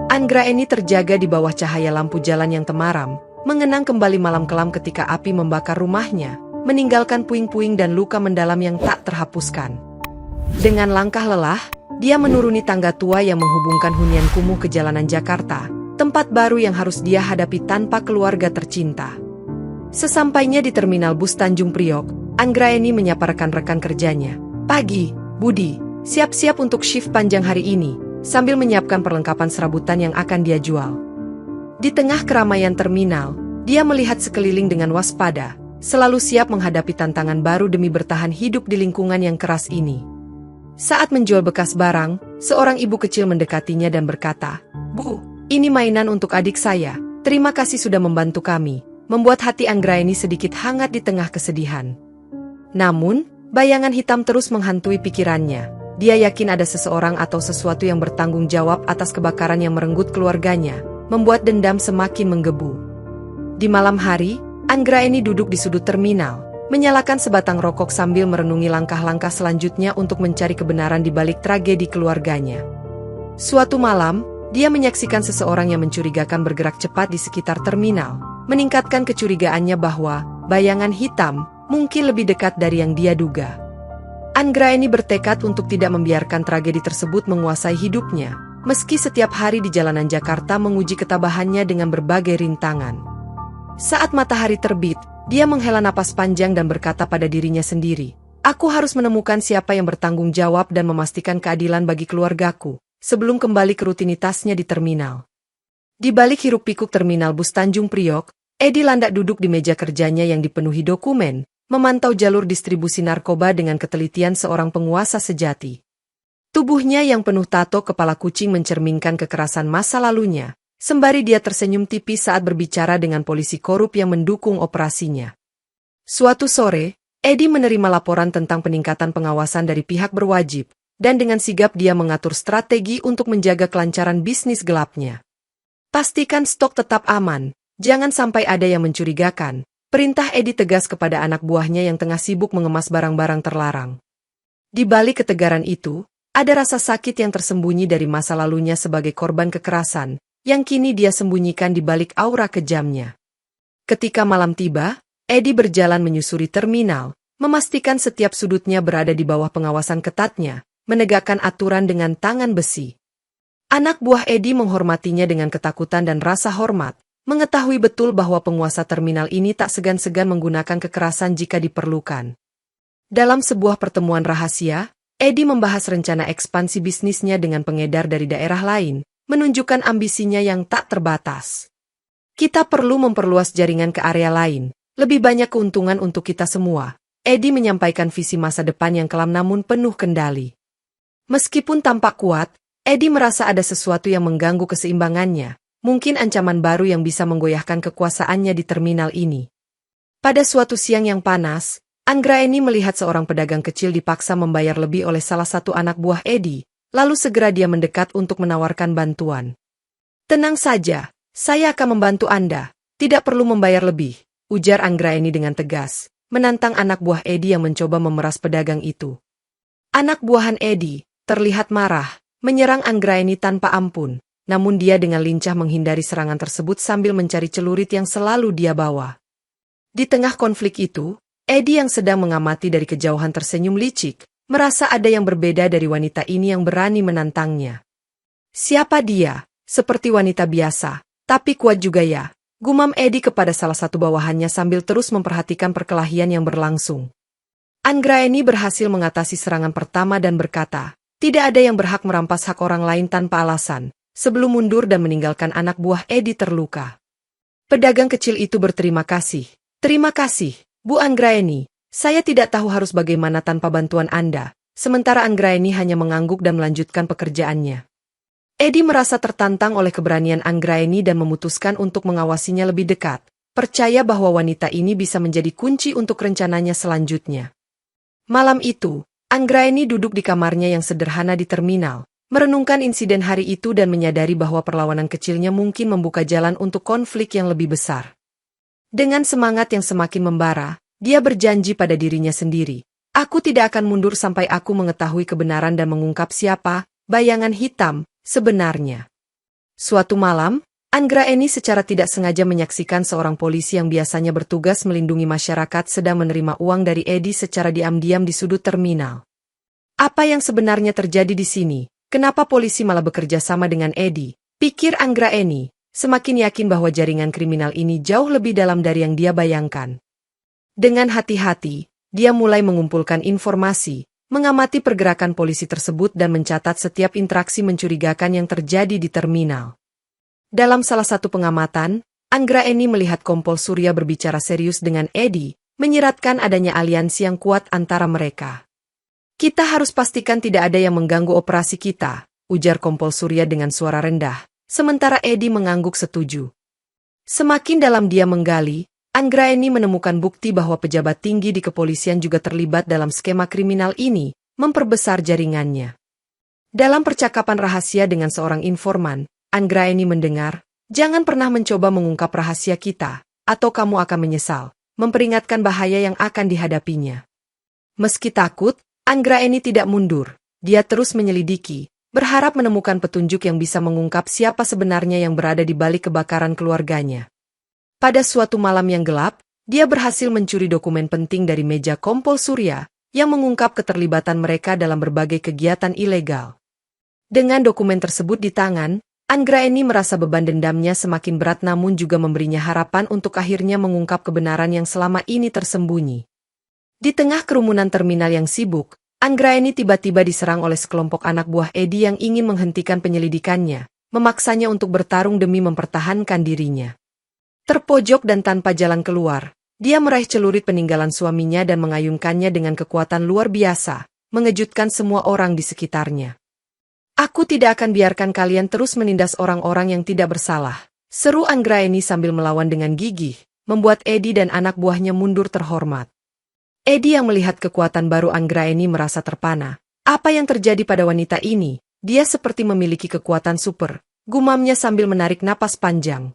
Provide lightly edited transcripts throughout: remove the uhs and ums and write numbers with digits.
Anggraeni terjaga di bawah cahaya lampu jalan yang temaram, mengenang kembali malam kelam ketika api membakar rumahnya, meninggalkan puing-puing dan luka mendalam yang tak terhapuskan. Dengan langkah lelah, dia menuruni tangga tua yang menghubungkan hunian kumuh ke jalanan Jakarta, tempat baru yang harus dia hadapi tanpa keluarga tercinta. Sesampainya di terminal bus Tanjung Priok, Anggraeni menyapa rekan-rekan kerjanya. "Pagi, Budi, siap-siap untuk shift panjang hari ini," sambil menyiapkan perlengkapan serabutan yang akan dia jual. Di tengah keramaian terminal, dia melihat sekeliling dengan waspada, selalu siap menghadapi tantangan baru demi bertahan hidup di lingkungan yang keras ini. Saat menjual bekas barang, seorang ibu kecil mendekatinya dan berkata, "Bu, ini mainan untuk adik saya, terima kasih sudah membantu kami," membuat hati Anggraeni sedikit hangat di tengah kesedihan. Namun, bayangan hitam terus menghantui pikirannya. Dia yakin ada seseorang atau sesuatu yang bertanggung jawab atas kebakaran yang merenggut keluarganya, membuat dendam semakin menggebu. Di malam hari, Anggraeni duduk di sudut terminal, menyalakan sebatang rokok sambil merenungi langkah-langkah selanjutnya untuk mencari kebenaran di balik tragedi keluarganya. Suatu malam, dia menyaksikan seseorang yang mencurigakan bergerak cepat di sekitar terminal, meningkatkan kecurigaannya bahwa bayangan hitam mungkin lebih dekat dari yang dia duga. Anggraeni bertekad untuk tidak membiarkan tragedi tersebut menguasai hidupnya, meski setiap hari di jalanan Jakarta menguji ketabahannya dengan berbagai rintangan. Saat matahari terbit, dia menghela napas panjang dan berkata pada dirinya sendiri, "Aku harus menemukan siapa yang bertanggung jawab dan memastikan keadilan bagi keluargaku, sebelum kembali ke rutinitasnya di terminal." Di balik hiruk-pikuk terminal bus Tanjung Priok, Edi Landak duduk di meja kerjanya yang dipenuhi dokumen, memantau jalur distribusi narkoba dengan ketelitian seorang penguasa sejati. Tubuhnya yang penuh tato kepala kucing mencerminkan kekerasan masa lalunya, sembari dia tersenyum tipis saat berbicara dengan polisi korup yang mendukung operasinya. Suatu sore, Edi menerima laporan tentang peningkatan pengawasan dari pihak berwajib, dan dengan sigap dia mengatur strategi untuk menjaga kelancaran bisnis gelapnya. "Pastikan stok tetap aman, jangan sampai ada yang mencurigakan," perintah Edi tegas kepada anak buahnya yang tengah sibuk mengemas barang-barang terlarang. Di balik ketegaran itu, ada rasa sakit yang tersembunyi dari masa lalunya sebagai korban kekerasan, yang kini dia sembunyikan di balik aura kejamnya. Ketika malam tiba, Edi berjalan menyusuri terminal, memastikan setiap sudutnya berada di bawah pengawasan ketatnya, menegakkan aturan dengan tangan besi. Anak buah Edi menghormatinya dengan ketakutan dan rasa hormat, mengetahui betul bahwa penguasa terminal ini tak segan-segan menggunakan kekerasan jika diperlukan. Dalam sebuah pertemuan rahasia, Edi membahas rencana ekspansi bisnisnya dengan pengedar dari daerah lain, menunjukkan ambisinya yang tak terbatas. "Kita perlu memperluas jaringan ke area lain, lebih banyak keuntungan untuk kita semua," Edi menyampaikan visi masa depan yang kelam namun penuh kendali. Meskipun tampak kuat, Edi merasa ada sesuatu yang mengganggu keseimbangannya, mungkin ancaman baru yang bisa menggoyahkan kekuasaannya di terminal ini. Pada suatu siang yang panas, Anggraeni melihat seorang pedagang kecil dipaksa membayar lebih oleh salah satu anak buah Edi, lalu segera dia mendekat untuk menawarkan bantuan. "Tenang saja, saya akan membantu Anda, tidak perlu membayar lebih," ujar Anggraeni dengan tegas, menantang anak buah Edi yang mencoba memeras pedagang itu. Anak buahan Edi, terlihat marah, menyerang Anggraeni tanpa ampun, namun dia dengan lincah menghindari serangan tersebut sambil mencari celurit yang selalu dia bawa. Di tengah konflik itu, Edi yang sedang mengamati dari kejauhan tersenyum licik, merasa ada yang berbeda dari wanita ini yang berani menantangnya. "Siapa dia? Seperti wanita biasa, tapi kuat juga ya," gumam Edi kepada salah satu bawahannya sambil terus memperhatikan perkelahian yang berlangsung. Anggraeni berhasil mengatasi serangan pertama dan berkata, "Tidak ada yang berhak merampas hak orang lain tanpa alasan," sebelum mundur dan meninggalkan anak buah Edi terluka. Pedagang kecil itu berterima kasih. "Terima kasih, Bu Anggraeni. Saya tidak tahu harus bagaimana tanpa bantuan Anda," sementara Anggraeni hanya mengangguk dan melanjutkan pekerjaannya. Edi merasa tertantang oleh keberanian Anggraeni dan memutuskan untuk mengawasinya lebih dekat, percaya bahwa wanita ini bisa menjadi kunci untuk rencananya selanjutnya. Malam itu, Anggraeni duduk di kamarnya yang sederhana di terminal, merenungkan insiden hari itu dan menyadari bahwa perlawanan kecilnya mungkin membuka jalan untuk konflik yang lebih besar. Dengan semangat yang semakin membara, dia berjanji pada dirinya sendiri, "Aku tidak akan mundur sampai aku mengetahui kebenaran dan mengungkap siapa bayangan hitam sebenarnya." Suatu malam, Anggraeni secara tidak sengaja menyaksikan seorang polisi yang biasanya bertugas melindungi masyarakat sedang menerima uang dari Edi secara diam-diam di sudut terminal. Apa yang sebenarnya terjadi di sini? Kenapa polisi malah bekerja sama dengan Edi? Pikir Anggraeni, semakin yakin bahwa jaringan kriminal ini jauh lebih dalam dari yang dia bayangkan. Dengan hati-hati, dia mulai mengumpulkan informasi, mengamati pergerakan polisi tersebut dan mencatat setiap interaksi mencurigakan yang terjadi di terminal. Dalam salah satu pengamatan, Anggraeni melihat Kompol Surya berbicara serius dengan Edi, menyiratkan adanya aliansi yang kuat antara mereka. Kita harus pastikan tidak ada yang mengganggu operasi kita, ujar Kompol Surya dengan suara rendah, sementara Edi mengangguk setuju. Semakin dalam dia menggali, Anggraeni menemukan bukti bahwa pejabat tinggi di kepolisian juga terlibat dalam skema kriminal ini, memperbesar jaringannya. Dalam percakapan rahasia dengan seorang informan, Anggraeni mendengar, "Jangan pernah mencoba mengungkap rahasia kita, atau kamu akan menyesal," memperingatkan bahaya yang akan dihadapinya. Meski takut, Anggraeni tidak mundur. Dia terus menyelidiki, berharap menemukan petunjuk yang bisa mengungkap siapa sebenarnya yang berada di balik kebakaran keluarganya. Pada suatu malam yang gelap, dia berhasil mencuri dokumen penting dari meja Kompol Surya, yang mengungkap keterlibatan mereka dalam berbagai kegiatan ilegal. Dengan dokumen tersebut di tangan, Anggraeni merasa beban dendamnya semakin berat namun juga memberinya harapan untuk akhirnya mengungkap kebenaran yang selama ini tersembunyi. Di tengah kerumunan terminal yang sibuk, Anggraeni tiba-tiba diserang oleh sekelompok anak buah Edi yang ingin menghentikan penyelidikannya, memaksanya untuk bertarung demi mempertahankan dirinya. Terpojok dan tanpa jalan keluar, dia meraih celurit peninggalan suaminya dan mengayunkannya dengan kekuatan luar biasa, mengejutkan semua orang di sekitarnya. "Aku tidak akan biarkan kalian terus menindas orang-orang yang tidak bersalah," seru Anggraeni sambil melawan dengan gigih, membuat Edi dan anak buahnya mundur terhormat. Edi yang melihat kekuatan baru Anggraeni merasa terpana. Apa yang terjadi pada wanita ini? Dia seperti memiliki kekuatan super, gumamnya sambil menarik napas panjang.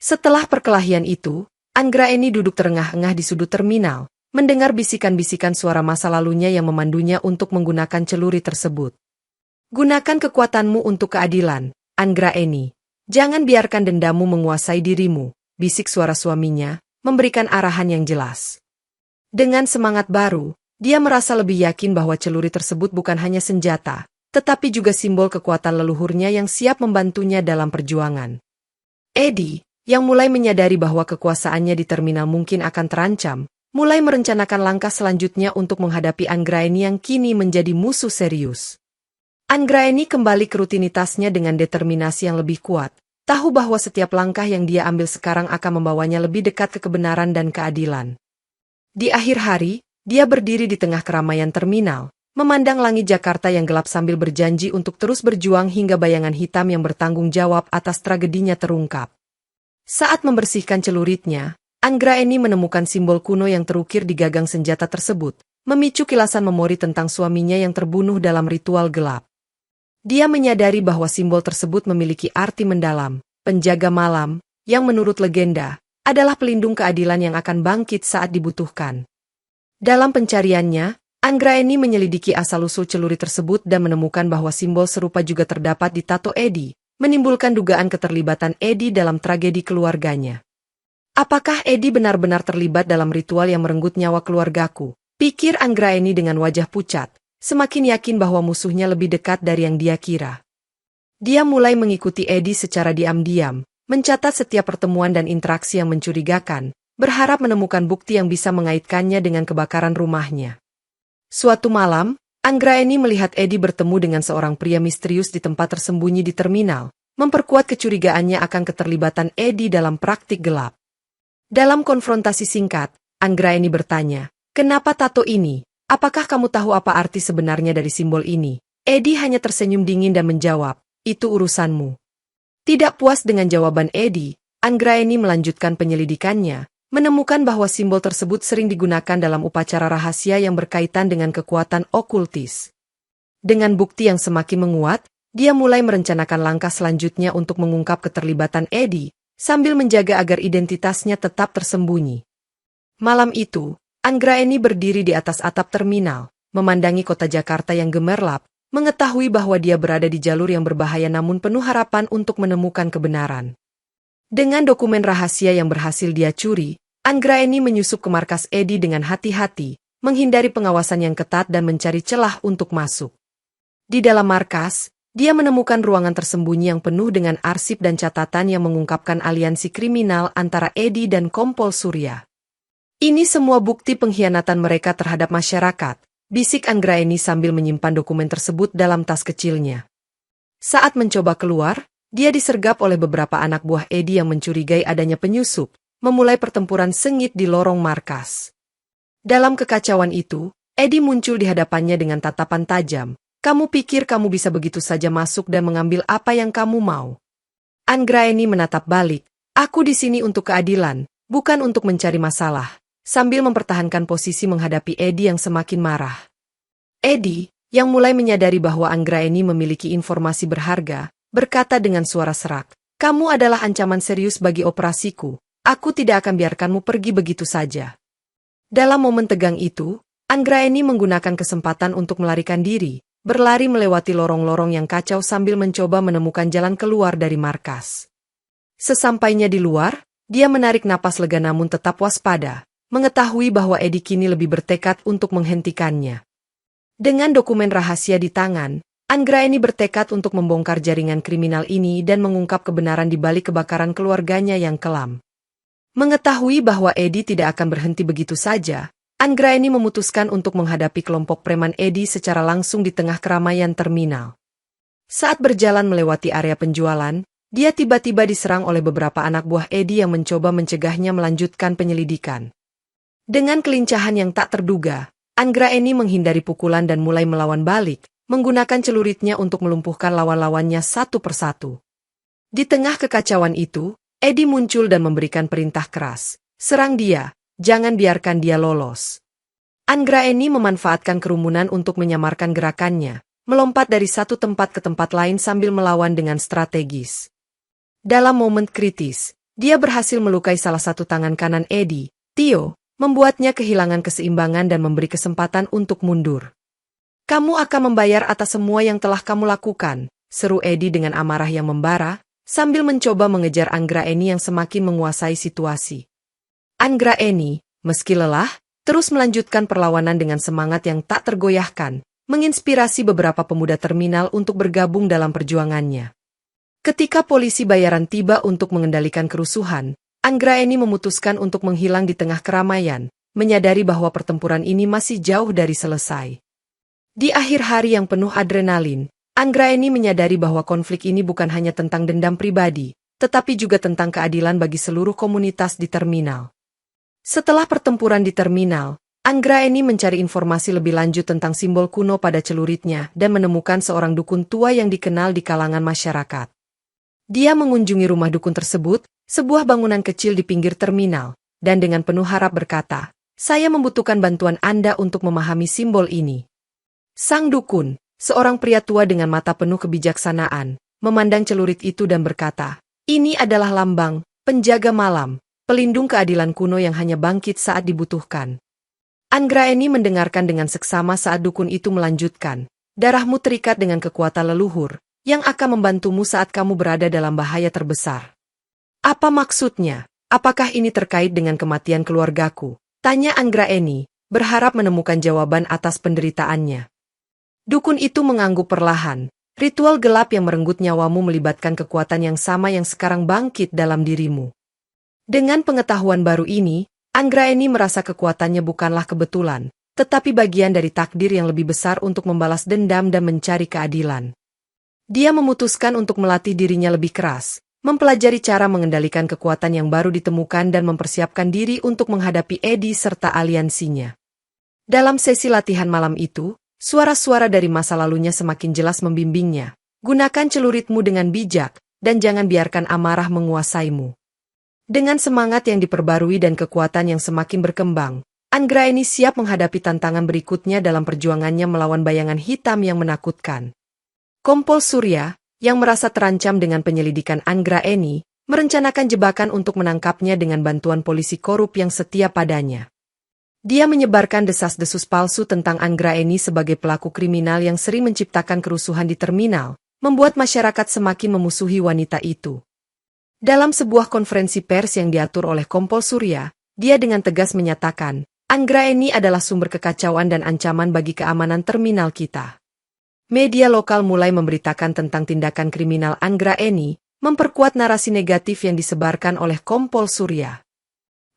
Setelah perkelahian itu, Anggraeni duduk terengah-engah di sudut terminal, mendengar bisikan-bisikan suara masa lalunya yang memandunya untuk menggunakan celurit tersebut. "Gunakan kekuatanmu untuk keadilan, Anggraeni. Jangan biarkan dendammu menguasai dirimu," bisik suara suaminya, memberikan arahan yang jelas. Dengan semangat baru, dia merasa lebih yakin bahwa celurit tersebut bukan hanya senjata, tetapi juga simbol kekuatan leluhurnya yang siap membantunya dalam perjuangan. Edi, yang mulai menyadari bahwa kekuasaannya di terminal mungkin akan terancam, mulai merencanakan langkah selanjutnya untuk menghadapi Anggraeni yang kini menjadi musuh serius. Anggraeni kembali ke rutinitasnya dengan determinasi yang lebih kuat, tahu bahwa setiap langkah yang dia ambil sekarang akan membawanya lebih dekat ke kebenaran dan keadilan. Di akhir hari, dia berdiri di tengah keramaian terminal, memandang langit Jakarta yang gelap sambil berjanji untuk terus berjuang hingga bayangan hitam yang bertanggung jawab atas tragedinya terungkap. Saat membersihkan celuritnya, Anggraeni menemukan simbol kuno yang terukir di gagang senjata tersebut, memicu kilasan memori tentang suaminya yang terbunuh dalam ritual gelap. Dia menyadari bahwa simbol tersebut memiliki arti mendalam, penjaga malam, yang menurut legenda, adalah pelindung keadilan yang akan bangkit saat dibutuhkan. Dalam pencariannya, Anggraeni menyelidiki asal-usul celurit tersebut dan menemukan bahwa simbol serupa juga terdapat di tato Edi, menimbulkan dugaan keterlibatan Edi dalam tragedi keluarganya. "Apakah Edi benar-benar terlibat dalam ritual yang merenggut nyawa keluargaku?" pikir Anggraeni dengan wajah pucat, semakin yakin bahwa musuhnya lebih dekat dari yang dia kira. Dia mulai mengikuti Edi secara diam-diam, mencatat setiap pertemuan dan interaksi yang mencurigakan, berharap menemukan bukti yang bisa mengaitkannya dengan kebakaran rumahnya. Suatu malam, Anggraeni melihat Edi bertemu dengan seorang pria misterius di tempat tersembunyi di terminal, memperkuat kecurigaannya akan keterlibatan Edi dalam praktik gelap. Dalam konfrontasi singkat, Anggraeni bertanya, "Kenapa tato ini? Apakah kamu tahu apa arti sebenarnya dari simbol ini?" Edi hanya tersenyum dingin dan menjawab, "Itu urusanmu." Tidak puas dengan jawaban Edi, Anggraeni melanjutkan penyelidikannya, menemukan bahwa simbol tersebut sering digunakan dalam upacara rahasia yang berkaitan dengan kekuatan okultis. Dengan bukti yang semakin menguat, dia mulai merencanakan langkah selanjutnya untuk mengungkap keterlibatan Edi, sambil menjaga agar identitasnya tetap tersembunyi. Malam itu, Anggraeni berdiri di atas atap terminal, memandangi kota Jakarta yang gemerlap, mengetahui bahwa dia berada di jalur yang berbahaya namun penuh harapan untuk menemukan kebenaran. Dengan dokumen rahasia yang berhasil dia curi, Anggraeni menyusup ke markas Eddie dengan hati-hati, menghindari pengawasan yang ketat dan mencari celah untuk masuk. Di dalam markas, dia menemukan ruangan tersembunyi yang penuh dengan arsip dan catatan yang mengungkapkan aliansi kriminal antara Eddie dan Kompol Surya. Ini semua bukti pengkhianatan mereka terhadap masyarakat, bisik Anggraeni sambil menyimpan dokumen tersebut dalam tas kecilnya. Saat mencoba keluar, dia disergap oleh beberapa anak buah Eddie yang mencurigai adanya penyusup, memulai pertempuran sengit di lorong markas. Dalam kekacauan itu, Eddie muncul di hadapannya dengan tatapan tajam. Kamu pikir kamu bisa begitu saja masuk dan mengambil apa yang kamu mau? Anggraeni menatap balik. Aku di sini untuk keadilan, bukan untuk mencari masalah. Sambil mempertahankan posisi menghadapi Eddie yang semakin marah. Eddie, yang mulai menyadari bahwa Anggraeni memiliki informasi berharga, berkata dengan suara serak, kamu adalah ancaman serius bagi operasiku. Aku tidak akan biarkanmu pergi begitu saja. Dalam momen tegang itu, Anggraeni menggunakan kesempatan untuk melarikan diri, berlari melewati lorong-lorong yang kacau sambil mencoba menemukan jalan keluar dari markas. Sesampainya di luar, dia menarik napas lega namun tetap waspada, mengetahui bahwa Eddie kini lebih bertekad untuk menghentikannya. Dengan dokumen rahasia di tangan, Anggraeni bertekad untuk membongkar jaringan kriminal ini dan mengungkap kebenaran di balik kebakaran keluarganya yang kelam. Mengetahui bahwa Eddie tidak akan berhenti begitu saja, Anggraeni memutuskan untuk menghadapi kelompok preman Eddie secara langsung di tengah keramaian terminal. Saat berjalan melewati area penjualan, dia tiba-tiba diserang oleh beberapa anak buah Eddie yang mencoba mencegahnya melanjutkan penyelidikan. Dengan kelincahan yang tak terduga, Anggraeni menghindari pukulan dan mulai melawan balik, menggunakan celuritnya untuk melumpuhkan lawan-lawannya satu persatu. Di tengah kekacauan itu, Eddie muncul dan memberikan perintah keras. Serang dia. Jangan biarkan dia lolos. Anggraeni memanfaatkan kerumunan untuk menyamarkan gerakannya, melompat dari satu tempat ke tempat lain sambil melawan dengan strategis. Dalam momen kritis, dia berhasil melukai salah satu tangan kanan Eddie, Tio, membuatnya kehilangan keseimbangan dan memberi kesempatan untuk mundur. Kamu akan membayar atas semua yang telah kamu lakukan, seru Eddie dengan amarah yang membara, sambil mencoba mengejar Anggraeni yang semakin menguasai situasi. Anggraeni, meski lelah, terus melanjutkan perlawanan dengan semangat yang tak tergoyahkan, menginspirasi beberapa pemuda terminal untuk bergabung dalam perjuangannya. Ketika polisi bayaran tiba untuk mengendalikan kerusuhan, Anggraeni memutuskan untuk menghilang di tengah keramaian, menyadari bahwa pertempuran ini masih jauh dari selesai. Di akhir hari yang penuh adrenalin, Anggraeni menyadari bahwa konflik ini bukan hanya tentang dendam pribadi, tetapi juga tentang keadilan bagi seluruh komunitas di terminal. Setelah pertempuran di terminal, Anggraeni mencari informasi lebih lanjut tentang simbol kuno pada celuritnya dan menemukan seorang dukun tua yang dikenal di kalangan masyarakat. Dia mengunjungi rumah dukun tersebut, sebuah bangunan kecil di pinggir terminal, dan dengan penuh harap berkata, "Saya membutuhkan bantuan Anda untuk memahami simbol ini." Sang dukun, seorang pria tua dengan mata penuh kebijaksanaan, memandang celurit itu dan berkata, "Ini adalah lambang penjaga malam, pelindung keadilan kuno yang hanya bangkit saat dibutuhkan." Anggraeni mendengarkan dengan seksama saat dukun itu melanjutkan, "Darahmu terikat dengan kekuatan leluhur, yang akan membantumu saat kamu berada dalam bahaya terbesar." "Apa maksudnya? Apakah ini terkait dengan kematian keluargaku?" tanya Anggraeni, berharap menemukan jawaban atas penderitaannya. Dukun itu mengangguk perlahan. "Ritual gelap yang merenggut nyawamu melibatkan kekuatan yang sama yang sekarang bangkit dalam dirimu." Dengan pengetahuan baru ini, Anggraeni merasa kekuatannya bukanlah kebetulan, tetapi bagian dari takdir yang lebih besar untuk membalas dendam dan mencari keadilan. Dia memutuskan untuk melatih dirinya lebih keras, mempelajari cara mengendalikan kekuatan yang baru ditemukan dan mempersiapkan diri untuk menghadapi Eddie serta aliansinya. Dalam sesi latihan malam itu, suara-suara dari masa lalunya semakin jelas membimbingnya. "Gunakan celuritmu dengan bijak, dan jangan biarkan amarah menguasaimu." Dengan semangat yang diperbarui dan kekuatan yang semakin berkembang, Anggraeni siap menghadapi tantangan berikutnya dalam perjuangannya melawan bayangan hitam yang menakutkan. Kompol Surya, yang merasa terancam dengan penyelidikan Anggraeni, merencanakan jebakan untuk menangkapnya dengan bantuan polisi korup yang setia padanya. Dia menyebarkan desas-desus palsu tentang Anggraeni sebagai pelaku kriminal yang sering menciptakan kerusuhan di terminal, membuat masyarakat semakin memusuhi wanita itu. Dalam sebuah konferensi pers yang diatur oleh Kompol Surya, dia dengan tegas menyatakan, Anggraeni adalah sumber kekacauan dan ancaman bagi keamanan terminal kita. Media lokal mulai memberitakan tentang tindakan kriminal Anggraeni, memperkuat narasi negatif yang disebarkan oleh Kompol Surya.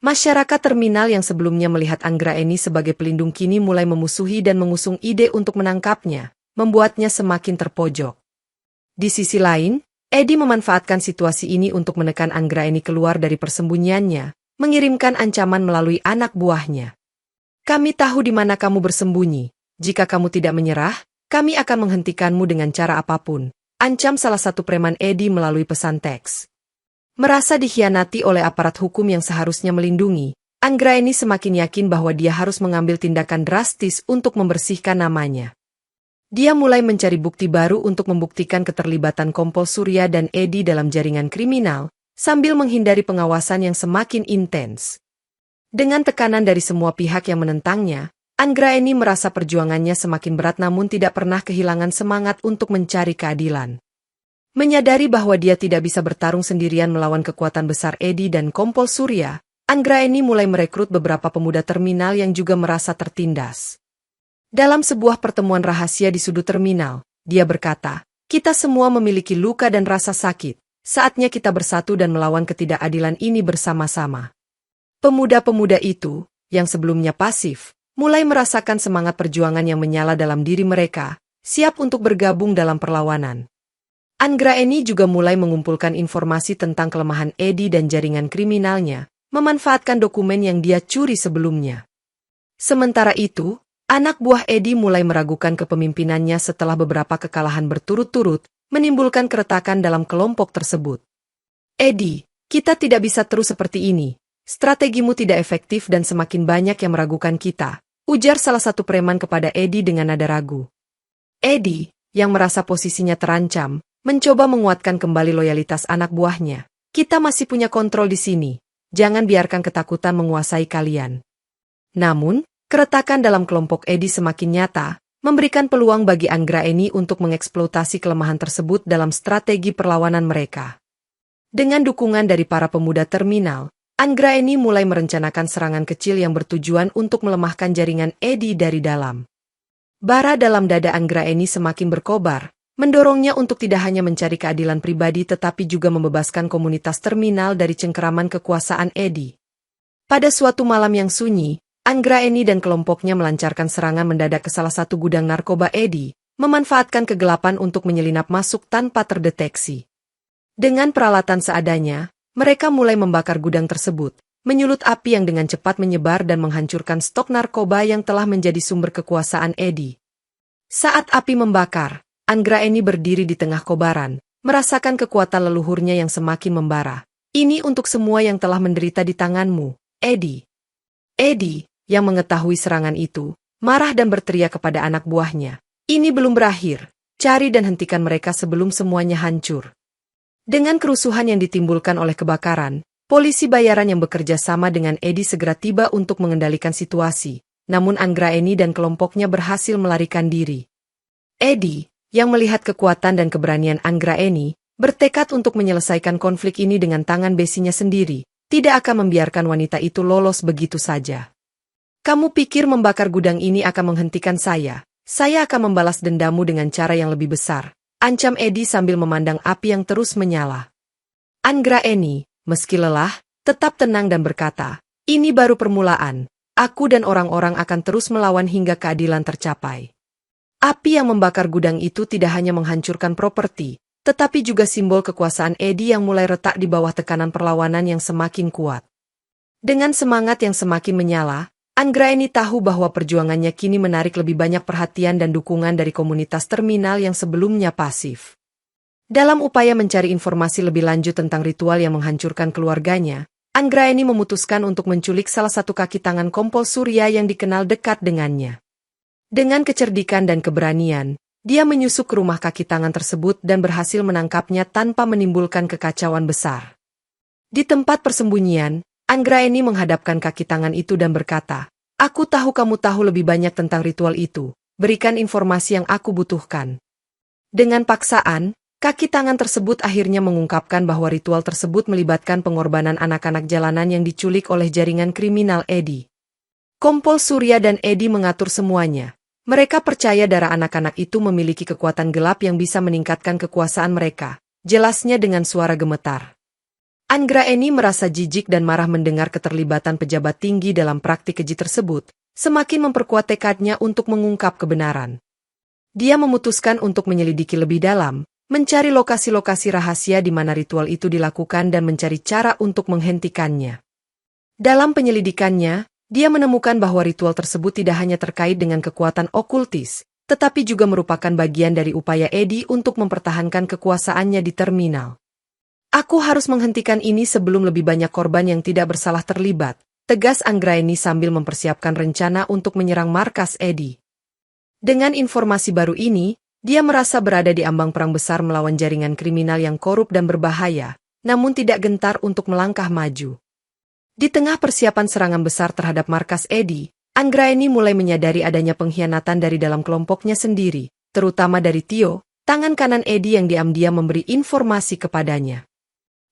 Masyarakat terminal yang sebelumnya melihat Anggraeni sebagai pelindung kini mulai memusuhi dan mengusung ide untuk menangkapnya, membuatnya semakin terpojok. Di sisi lain, Edi memanfaatkan situasi ini untuk menekan Anggraeni keluar dari persembunyiannya, mengirimkan ancaman melalui anak buahnya. Kami tahu di mana kamu bersembunyi. Jika kamu tidak menyerah, kami akan menghentikanmu dengan cara apapun, ancam salah satu preman Edi melalui pesan teks. Merasa dikhianati oleh aparat hukum yang seharusnya melindungi, Anggraeni semakin yakin bahwa dia harus mengambil tindakan drastis untuk membersihkan namanya. Dia mulai mencari bukti baru untuk membuktikan keterlibatan Kompol Surya dan Edi dalam jaringan kriminal, sambil menghindari pengawasan yang semakin intens. Dengan tekanan dari semua pihak yang menentangnya, Anggraeni merasa perjuangannya semakin berat namun tidak pernah kehilangan semangat untuk mencari keadilan. Menyadari bahwa dia tidak bisa bertarung sendirian melawan kekuatan besar Edi dan Kompol Surya, Anggraeni mulai merekrut beberapa pemuda terminal yang juga merasa tertindas. Dalam sebuah pertemuan rahasia di sudut terminal, dia berkata, "Kita semua memiliki luka dan rasa sakit, saatnya kita bersatu dan melawan ketidakadilan ini bersama-sama." Pemuda-pemuda itu, yang sebelumnya pasif, mulai merasakan semangat perjuangan yang menyala dalam diri mereka, siap untuk bergabung dalam perlawanan. Anggraeni juga mulai mengumpulkan informasi tentang kelemahan Edi dan jaringan kriminalnya, memanfaatkan dokumen yang dia curi sebelumnya. Sementara itu, anak buah Edi mulai meragukan kepemimpinannya setelah beberapa kekalahan berturut-turut, menimbulkan keretakan dalam kelompok tersebut. "Edi, kita tidak bisa terus seperti ini. Strategimu tidak efektif dan semakin banyak yang meragukan kita," ujar salah satu preman kepada Edi dengan nada ragu. Edi, yang merasa posisinya terancam, mencoba menguatkan kembali loyalitas anak buahnya. "Kita masih punya kontrol di sini. Jangan biarkan ketakutan menguasai kalian." Namun, keretakan dalam kelompok Edi semakin nyata, memberikan peluang bagi Anggraeni untuk mengeksploitasi kelemahan tersebut dalam strategi perlawanan mereka. Dengan dukungan dari para pemuda terminal, Anggraeni mulai merencanakan serangan kecil yang bertujuan untuk melemahkan jaringan Edi dari dalam. Bara dalam dada Anggraeni semakin berkobar, mendorongnya untuk tidak hanya mencari keadilan pribadi tetapi juga membebaskan komunitas terminal dari cengkeraman kekuasaan Edi. Pada suatu malam yang sunyi, Anggraeni dan kelompoknya melancarkan serangan mendadak ke salah satu gudang narkoba Edi, memanfaatkan kegelapan untuk menyelinap masuk tanpa terdeteksi. Dengan peralatan seadanya, mereka mulai membakar gudang tersebut, menyulut api yang dengan cepat menyebar dan menghancurkan stok narkoba yang telah menjadi sumber kekuasaan Edi. Saat api membakar, Anggraeni berdiri di tengah kobaran, merasakan kekuatan leluhurnya yang semakin membara. "Ini untuk semua yang telah menderita di tanganmu, Edi." Edi, yang mengetahui serangan itu, marah dan berteriak kepada anak buahnya, "Ini belum berakhir, cari dan hentikan mereka sebelum semuanya hancur." Dengan kerusuhan yang ditimbulkan oleh kebakaran, polisi bayaran yang bekerja sama dengan Edi segera tiba untuk mengendalikan situasi, namun Anggraeni dan kelompoknya berhasil melarikan diri. Edi, yang melihat kekuatan dan keberanian Anggraeni, bertekad untuk menyelesaikan konflik ini dengan tangan besinya sendiri, tidak akan membiarkan wanita itu lolos begitu saja. "Kamu pikir membakar gudang ini akan menghentikan saya? Saya akan membalas dendammu dengan cara yang lebih besar," ancam Edi sambil memandang api yang terus menyala. Anggraeni, meski lelah, tetap tenang dan berkata, "Ini baru permulaan, aku dan orang-orang akan terus melawan hingga keadilan tercapai." Api yang membakar gudang itu tidak hanya menghancurkan properti, tetapi juga simbol kekuasaan Edi yang mulai retak di bawah tekanan perlawanan yang semakin kuat. Dengan semangat yang semakin menyala, Anggraeni tahu bahwa perjuangannya kini menarik lebih banyak perhatian dan dukungan dari komunitas terminal yang sebelumnya pasif. Dalam upaya mencari informasi lebih lanjut tentang ritual yang menghancurkan keluarganya, Anggraeni memutuskan untuk menculik salah satu kaki tangan Kompol Surya yang dikenal dekat dengannya. Dengan kecerdikan dan keberanian, dia menyusup ke rumah kaki tangan tersebut dan berhasil menangkapnya tanpa menimbulkan kekacauan besar. Di tempat persembunyian, Anggraeni menghadapkan kaki tangan itu dan berkata, Aku tahu kamu tahu lebih banyak tentang ritual itu. Berikan informasi yang aku butuhkan. Dengan paksaan, kaki tangan tersebut akhirnya mengungkapkan bahwa ritual tersebut melibatkan pengorbanan anak-anak jalanan yang diculik oleh jaringan kriminal Eddie. Kompol Surya dan Eddie mengatur semuanya. Mereka percaya darah anak-anak itu memiliki kekuatan gelap yang bisa meningkatkan kekuasaan mereka, jelasnya dengan suara gemetar. Anggraeni merasa jijik dan marah mendengar keterlibatan pejabat tinggi dalam praktik keji tersebut, semakin memperkuat tekadnya untuk mengungkap kebenaran. Dia memutuskan untuk menyelidiki lebih dalam, mencari lokasi-lokasi rahasia di mana ritual itu dilakukan dan mencari cara untuk menghentikannya. Dalam penyelidikannya, dia menemukan bahwa ritual tersebut tidak hanya terkait dengan kekuatan okultis, tetapi juga merupakan bagian dari upaya Eddie untuk mempertahankan kekuasaannya di terminal. Aku harus menghentikan ini sebelum lebih banyak korban yang tidak bersalah terlibat, tegas Anggraeni sambil mempersiapkan rencana untuk menyerang markas Eddie. Dengan informasi baru ini, dia merasa berada di ambang perang besar melawan jaringan kriminal yang korup dan berbahaya, namun tidak gentar untuk melangkah maju. Di tengah persiapan serangan besar terhadap markas Eddie, Anggraeni mulai menyadari adanya pengkhianatan dari dalam kelompoknya sendiri, terutama dari Tio, tangan kanan Eddie yang diam-diam memberi informasi kepadanya.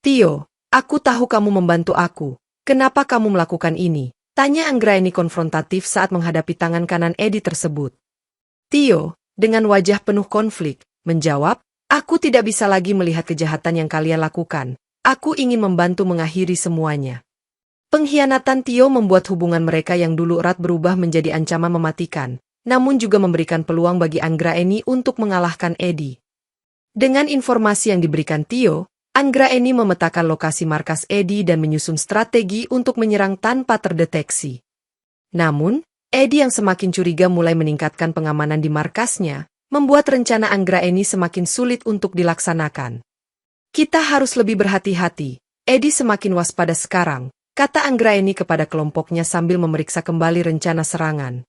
Tio, aku tahu kamu membantu aku. Kenapa kamu melakukan ini? Tanya Anggraeni konfrontatif saat menghadapi tangan kanan Eddie tersebut. Tio, dengan wajah penuh konflik, menjawab, aku tidak bisa lagi melihat kejahatan yang kalian lakukan. Aku ingin membantu mengakhiri semuanya. Pengkhianatan Tio membuat hubungan mereka yang dulu erat berubah menjadi ancaman mematikan, namun juga memberikan peluang bagi Anggraeni untuk mengalahkan Eddie. Dengan informasi yang diberikan Tio, Anggraeni memetakan lokasi markas Eddie dan menyusun strategi untuk menyerang tanpa terdeteksi. Namun, Eddie yang semakin curiga mulai meningkatkan pengamanan di markasnya, membuat rencana Anggraeni semakin sulit untuk dilaksanakan. Kita harus lebih berhati-hati. Eddie semakin waspada sekarang, kata Anggraeni kepada kelompoknya sambil memeriksa kembali rencana serangan.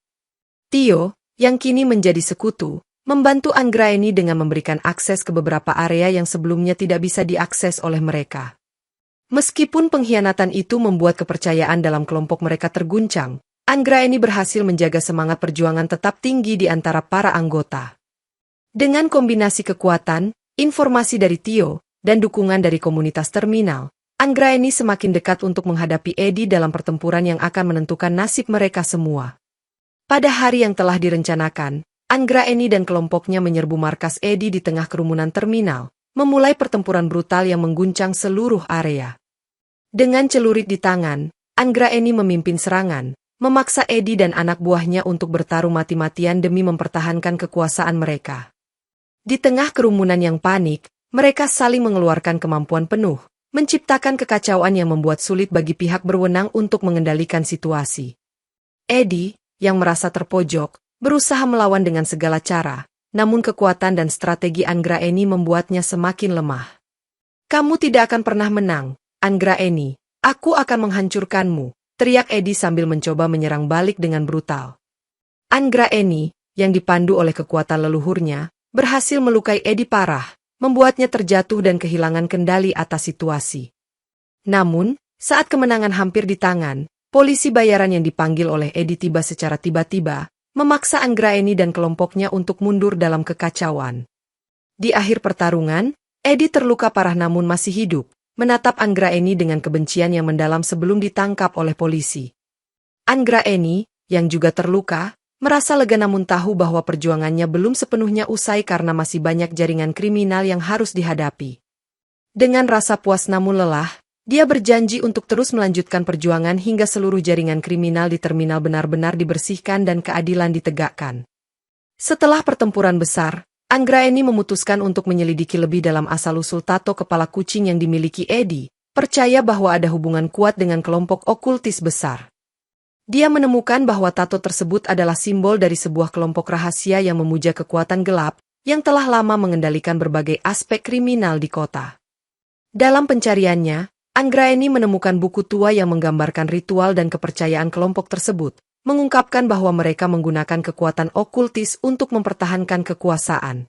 Tio, yang kini menjadi sekutu, membantu Anggraeni dengan memberikan akses ke beberapa area yang sebelumnya tidak bisa diakses oleh mereka. Meskipun pengkhianatan itu membuat kepercayaan dalam kelompok mereka terguncang, Anggraeni berhasil menjaga semangat perjuangan tetap tinggi di antara para anggota. Dengan kombinasi kekuatan, informasi dari Tio, dan dukungan dari komunitas terminal, Anggraeni semakin dekat untuk menghadapi Eddie dalam pertempuran yang akan menentukan nasib mereka semua. Pada hari yang telah direncanakan, Anggraeni dan kelompoknya menyerbu markas Eddie di tengah kerumunan terminal, memulai pertempuran brutal yang mengguncang seluruh area. Dengan celurit di tangan, Anggraeni memimpin serangan, memaksa Eddie dan anak buahnya untuk bertarung mati-matian demi mempertahankan kekuasaan mereka. Di tengah kerumunan yang panik, mereka saling mengeluarkan kemampuan penuh, menciptakan kekacauan yang membuat sulit bagi pihak berwenang untuk mengendalikan situasi. Eddie, yang merasa terpojok, berusaha melawan dengan segala cara, namun kekuatan dan strategi Anggraeni membuatnya semakin lemah. Kamu tidak akan pernah menang, Anggraeni, aku akan menghancurkanmu, teriak Eddie sambil mencoba menyerang balik dengan brutal. Anggraeni, yang dipandu oleh kekuatan leluhurnya, berhasil melukai Eddie parah, membuatnya terjatuh dan kehilangan kendali atas situasi. Namun, saat kemenangan hampir di tangan, polisi bayaran yang dipanggil oleh Eddie tiba secara tiba-tiba, memaksa Anggraeni dan kelompoknya untuk mundur dalam kekacauan. Di akhir pertarungan, Eddie terluka parah namun masih hidup, menatap Anggraeni dengan kebencian yang mendalam sebelum ditangkap oleh polisi. Anggraeni, yang juga terluka, merasa lega namun tahu bahwa perjuangannya belum sepenuhnya usai karena masih banyak jaringan kriminal yang harus dihadapi. Dengan rasa puas namun lelah, dia berjanji untuk terus melanjutkan perjuangan hingga seluruh jaringan kriminal di terminal benar-benar dibersihkan dan keadilan ditegakkan. Setelah pertempuran besar, Anggraeni memutuskan untuk menyelidiki lebih dalam asal-usul tato kepala kucing yang dimiliki Eddie, percaya bahwa ada hubungan kuat dengan kelompok okultis besar. Dia menemukan bahwa tato tersebut adalah simbol dari sebuah kelompok rahasia yang memuja kekuatan gelap, yang telah lama mengendalikan berbagai aspek kriminal di kota. Dalam pencariannya, Anggraeni menemukan buku tua yang menggambarkan ritual dan kepercayaan kelompok tersebut, mengungkapkan bahwa mereka menggunakan kekuatan okultis untuk mempertahankan kekuasaan.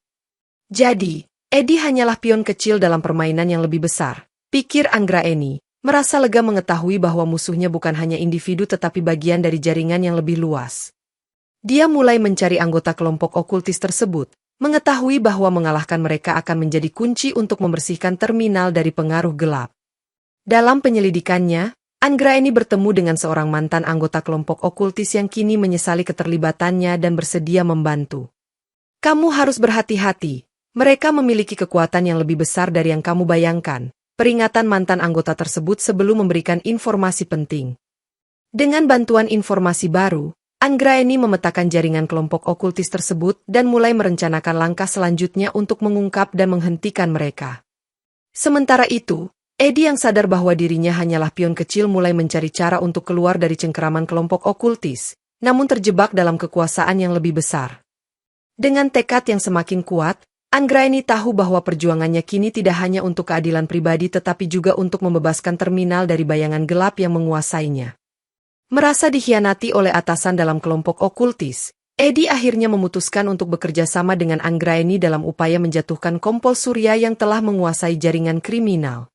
Jadi, Eddie hanyalah pion kecil dalam permainan yang lebih besar, pikir Anggraeni, merasa lega mengetahui bahwa musuhnya bukan hanya individu tetapi bagian dari jaringan yang lebih luas. Dia mulai mencari anggota kelompok okultis tersebut, mengetahui bahwa mengalahkan mereka akan menjadi kunci untuk membersihkan terminal dari pengaruh gelap. Dalam penyelidikannya, Anggraeni bertemu dengan seorang mantan anggota kelompok okultis yang kini menyesali keterlibatannya dan bersedia membantu. Kamu harus berhati-hati, mereka memiliki kekuatan yang lebih besar dari yang kamu bayangkan, peringatan mantan anggota tersebut sebelum memberikan informasi penting. Dengan bantuan informasi baru, Anggraeni memetakan jaringan kelompok okultis tersebut dan mulai merencanakan langkah selanjutnya untuk mengungkap dan menghentikan mereka. Sementara itu, Eddie yang sadar bahwa dirinya hanyalah pion kecil mulai mencari cara untuk keluar dari cengkeraman kelompok okultis, namun terjebak dalam kekuasaan yang lebih besar. Dengan tekad yang semakin kuat, Anggraeni tahu bahwa perjuangannya kini tidak hanya untuk keadilan pribadi tetapi juga untuk membebaskan terminal dari bayangan gelap yang menguasainya. Merasa dikhianati oleh atasan dalam kelompok okultis, Eddie akhirnya memutuskan untuk bekerja sama dengan Anggraeni dalam upaya menjatuhkan Kompol Surya yang telah menguasai jaringan kriminal.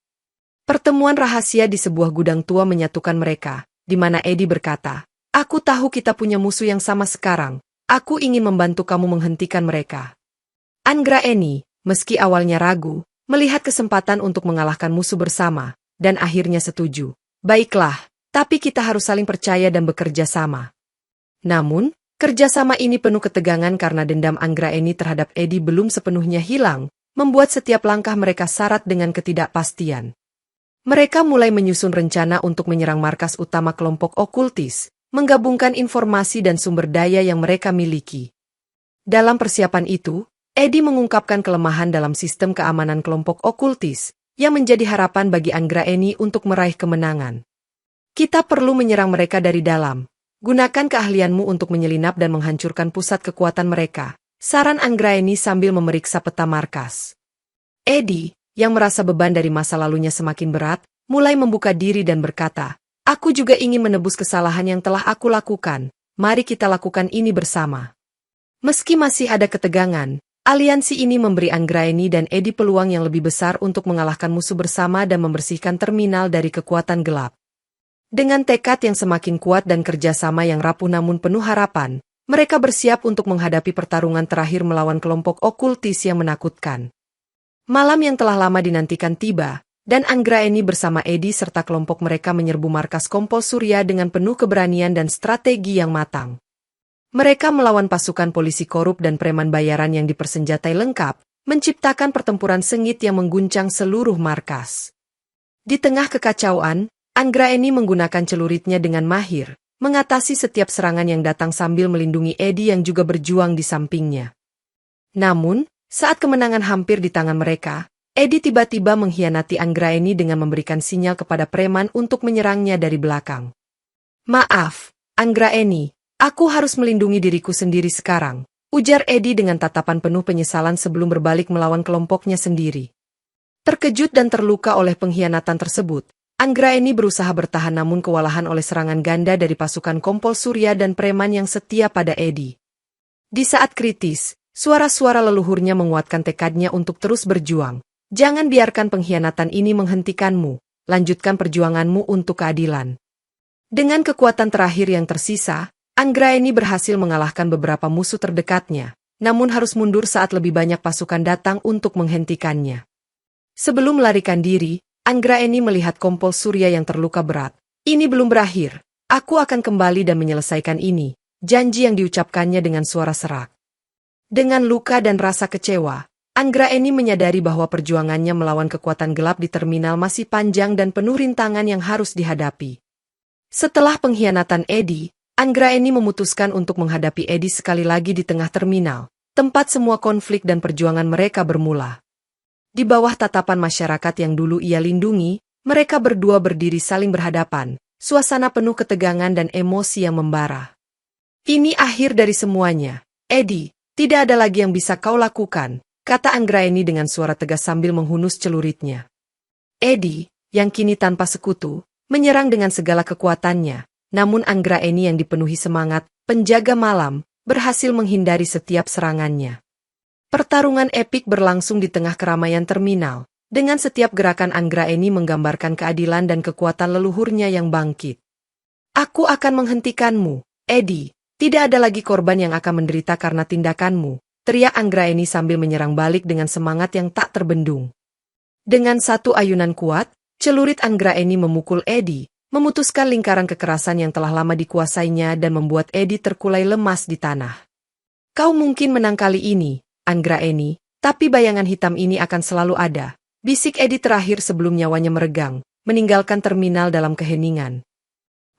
Pertemuan rahasia di sebuah gudang tua menyatukan mereka, di mana Eddie berkata, "Aku tahu kita punya musuh yang sama sekarang, aku ingin membantu kamu menghentikan mereka." Anggraeni, meski awalnya ragu, melihat kesempatan untuk mengalahkan musuh bersama, dan akhirnya setuju. "Baiklah, tapi kita harus saling percaya dan bekerja sama." Namun, kerjasama ini penuh ketegangan karena dendam Anggraeni terhadap Eddie belum sepenuhnya hilang, membuat setiap langkah mereka syarat dengan ketidakpastian. Mereka mulai menyusun rencana untuk menyerang markas utama kelompok okultis, menggabungkan informasi dan sumber daya yang mereka miliki. Dalam persiapan itu, Eddie mengungkapkan kelemahan dalam sistem keamanan kelompok okultis, yang menjadi harapan bagi Anggraeni untuk meraih kemenangan. "Kita perlu menyerang mereka dari dalam. Gunakan keahlianmu untuk menyelinap dan menghancurkan pusat kekuatan mereka," saran Anggraeni sambil memeriksa peta markas. Eddie, yang merasa beban dari masa lalunya semakin berat, mulai membuka diri dan berkata, "Aku juga ingin menebus kesalahan yang telah aku lakukan, mari kita lakukan ini bersama." Meski masih ada ketegangan, aliansi ini memberi Anggraeni dan Eddie peluang yang lebih besar untuk mengalahkan musuh bersama dan membersihkan terminal dari kekuatan gelap. Dengan tekad yang semakin kuat dan kerjasama yang rapuh namun penuh harapan, mereka bersiap untuk menghadapi pertarungan terakhir melawan kelompok okultis yang menakutkan. Malam yang telah lama dinantikan tiba, dan Anggraeni bersama Eddie serta kelompok mereka menyerbu markas Kompol Surya dengan penuh keberanian dan strategi yang matang. Mereka melawan pasukan polisi korup dan preman bayaran yang dipersenjatai lengkap, menciptakan pertempuran sengit yang mengguncang seluruh markas. Di tengah kekacauan, Anggraeni menggunakan celuritnya dengan mahir, mengatasi setiap serangan yang datang sambil melindungi Eddie yang juga berjuang di sampingnya. Namun, saat kemenangan hampir di tangan mereka, Eddie tiba-tiba mengkhianati Anggraeni dengan memberikan sinyal kepada preman untuk menyerangnya dari belakang. "Maaf, Anggraeni, aku harus melindungi diriku sendiri sekarang," ujar Eddie dengan tatapan penuh penyesalan sebelum berbalik melawan kelompoknya sendiri. Terkejut dan terluka oleh pengkhianatan tersebut, Anggraeni berusaha bertahan namun kewalahan oleh serangan ganda dari pasukan Kompol Surya dan preman yang setia pada Eddie. Di saat kritis, suara-suara leluhurnya menguatkan tekadnya untuk terus berjuang. "Jangan biarkan pengkhianatan ini menghentikanmu, lanjutkan perjuanganmu untuk keadilan." Dengan kekuatan terakhir yang tersisa, Anggraeni berhasil mengalahkan beberapa musuh terdekatnya, namun harus mundur saat lebih banyak pasukan datang untuk menghentikannya. Sebelum melarikan diri, Anggraeni melihat Kompol Surya yang terluka berat. "Ini belum berakhir, aku akan kembali dan menyelesaikan ini," janji yang diucapkannya dengan suara serak. Dengan luka dan rasa kecewa, Anggraeni menyadari bahwa perjuangannya melawan kekuatan gelap di terminal masih panjang dan penuh rintangan yang harus dihadapi. Setelah pengkhianatan Eddie, Anggraeni memutuskan untuk menghadapi Eddie sekali lagi di tengah terminal, tempat semua konflik dan perjuangan mereka bermula. Di bawah tatapan masyarakat yang dulu ia lindungi, mereka berdua berdiri saling berhadapan, suasana penuh ketegangan dan emosi yang membara. "Ini akhir dari semuanya, Eddie. Tidak ada lagi yang bisa kau lakukan," kata Anggraeni dengan suara tegas sambil menghunus celuritnya. Eddie, yang kini tanpa sekutu, menyerang dengan segala kekuatannya, namun Anggraeni yang dipenuhi semangat, penjaga malam, berhasil menghindari setiap serangannya. Pertarungan epik berlangsung di tengah keramaian terminal, Dengan setiap gerakan Anggraeni menggambarkan keadilan dan kekuatan leluhurnya yang bangkit. Aku akan menghentikanmu, Eddie. Tidak ada lagi korban yang akan menderita karena tindakanmu, teriak Anggraeni sambil menyerang balik dengan semangat yang tak terbendung. Dengan satu ayunan kuat, celurit Anggraeni memukul Eddie, memutuskan lingkaran kekerasan yang telah lama dikuasainya dan membuat Eddie terkulai lemas di tanah. Kau mungkin menang kali ini, Anggraeni, tapi bayangan hitam ini akan selalu ada. Bisik Eddie terakhir sebelum nyawanya meregang, meninggalkan terminal dalam keheningan.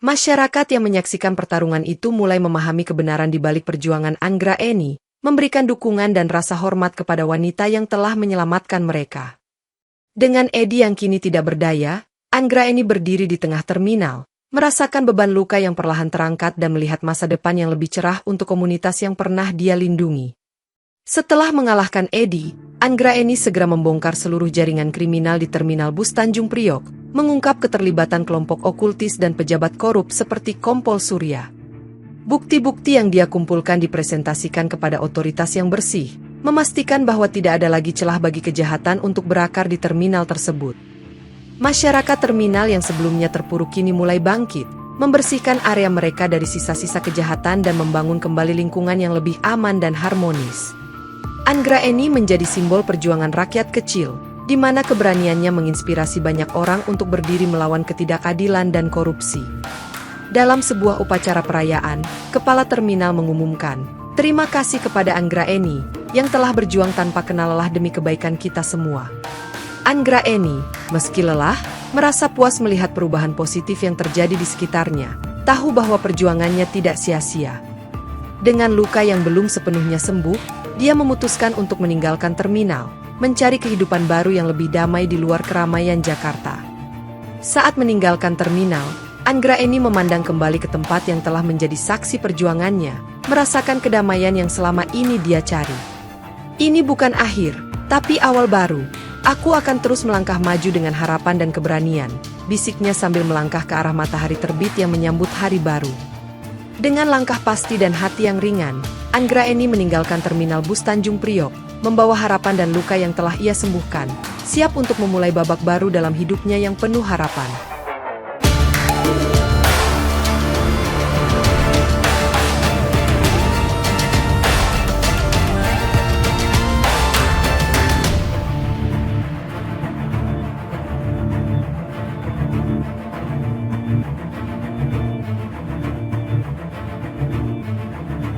Masyarakat yang menyaksikan pertarungan itu mulai memahami kebenaran di balik perjuangan Anggraeni, memberikan dukungan dan rasa hormat kepada wanita yang telah menyelamatkan mereka. Dengan Eddie yang kini tidak berdaya, Anggraeni berdiri di tengah terminal, merasakan beban luka yang perlahan terangkat dan melihat masa depan yang lebih cerah untuk komunitas yang pernah dia lindungi. Setelah mengalahkan Eddie, Anggraeni segera membongkar seluruh jaringan kriminal di terminal bus Tanjung Priok, mengungkap keterlibatan kelompok okultis dan pejabat korup seperti Kompol Surya. Bukti-bukti yang dia kumpulkan dipresentasikan kepada otoritas yang bersih, memastikan bahwa tidak ada lagi celah bagi kejahatan untuk berakar di terminal tersebut. Masyarakat terminal yang sebelumnya terpuruk kini mulai bangkit, membersihkan area mereka dari sisa-sisa kejahatan dan membangun kembali lingkungan yang lebih aman dan harmonis. Anggraeni menjadi simbol perjuangan rakyat kecil, di mana keberaniannya menginspirasi banyak orang untuk berdiri melawan ketidakadilan dan korupsi. Dalam sebuah upacara perayaan, kepala terminal mengumumkan, "Terima kasih kepada Anggraeni, yang telah berjuang tanpa kenal lelah demi kebaikan kita semua." Anggraeni, meski lelah, merasa puas melihat perubahan positif yang terjadi di sekitarnya, tahu bahwa perjuangannya tidak sia-sia. Dengan luka yang belum sepenuhnya sembuh, dia memutuskan untuk meninggalkan terminal, mencari kehidupan baru yang lebih damai di luar keramaian Jakarta. Saat meninggalkan terminal, Anggraeni memandang kembali ke tempat yang telah menjadi saksi perjuangannya, merasakan kedamaian yang selama ini dia cari. Ini bukan akhir, tapi awal baru. Aku akan terus melangkah maju dengan harapan dan keberanian, bisiknya sambil melangkah ke arah matahari terbit yang menyambut hari baru. Dengan langkah pasti dan hati yang ringan, Anggraeni meninggalkan terminal bus Tanjung Priok, membawa harapan dan luka yang telah ia sembuhkan, siap untuk memulai babak baru dalam hidupnya yang penuh harapan.